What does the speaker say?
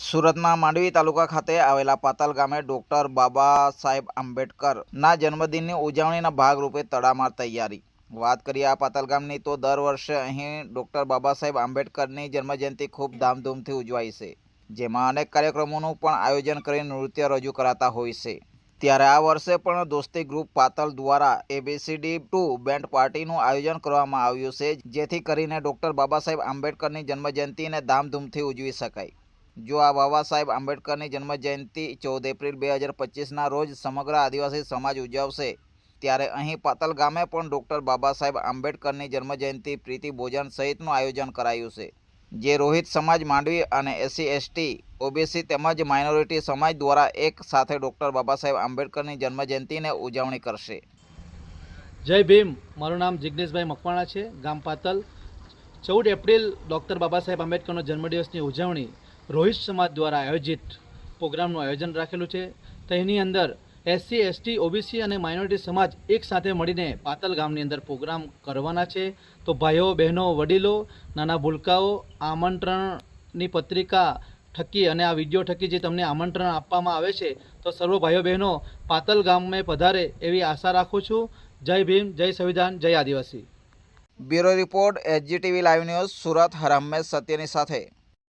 સુરતના માંડવી તાલુકા ખાતે આવેલા પાતલ ગામે ડોક્ટર બાબા સાહેબ આંબેડકરના જન્મદિનની ઉજવણીના ભાગરૂપે તડામાર તૈયારી। વાત કરીએ આ પાતલ ગામની તો દર વર્ષે અહીં ડોક્ટર બાબા સાહેબ આંબેડકરની જન્મજયંતિ ખૂબ ધામધૂમથી ઉજવાય છે, જેમાં અનેક કાર્યક્રમોનું પણ આયોજન કરીને નૃત્ય રજૂ કરાતા હોય છે। ત્યારે આ વર્ષે પણ દોસ્તી ગ્રુપ પાતલ દ્વારા ABCD2 બેન્ડ પાર્ટીનું આયોજન કરવામાં આવ્યું છે, જેથી કરીને ડોક્ટર બાબા સાહેબ આંબેડકરની જન્મજયંતિને ધામધૂમથી ઉજવી શકાય। જો આ બાબા સાહેબ આંબેડકરની જન્મજયંતિ 14 એપ્રિલ 2025ના રોજ સમગ્ર આદિવાસી સમાજ ઉજવશે, ત્યારે અહીં પાતલ ગામે પણ ડોક્ટર બાબા સાહેબ આંબેડકરની જન્મજયંતિ પ્રીતિ ભોજન સહિતનું આયોજન કરાયું છે, જે રોહિત સમાજ માંડવી અને SC/ST OBC તેમજ માઇનોરિટી સમાજ દ્વારા એક સાથે ડોક્ટર બાબા સાહેબ આંબેડકરની જન્મજયંતિને ઉજવણી કરશે। જય ભીમ। મારું નામ જિગ્નેશભાઈ મકવાણા છે, ગામ પાતલ। 14 એપ્રિલ ડૉક્ટર બાબા સાહેબ આંબેડકરનો જન્મદિવસની ઉજવણી રોહિત સમાજ દ્વારા આયોજિત પ્રોગ્રામનું આયોજન રાખેલું છે। તેની અંદર SC/ST OBC અને માઇનોરિટી સમાજ એક સાથે મળીને પાતલ ગામની અંદર પ્રોગ્રામ કરવાના છે। તો ભાઈઓ બહેનો વડીલો નાના ભૂલકાઓ આમંત્રણની પત્રિકા થકી અને આ વિડીયો થકી જે તમને આમંત્રણ આપવામાં આવે છે, તો સર્વ ભાઈઓ બહેનો પાતલ ગામે પધારે એવી આશા રાખું છું। જય ભીમ, જય સંવિધાન, જય આદિવાસી। Bureau report SGTV live news Surat. હર હંમેશ સત્યની સાથે।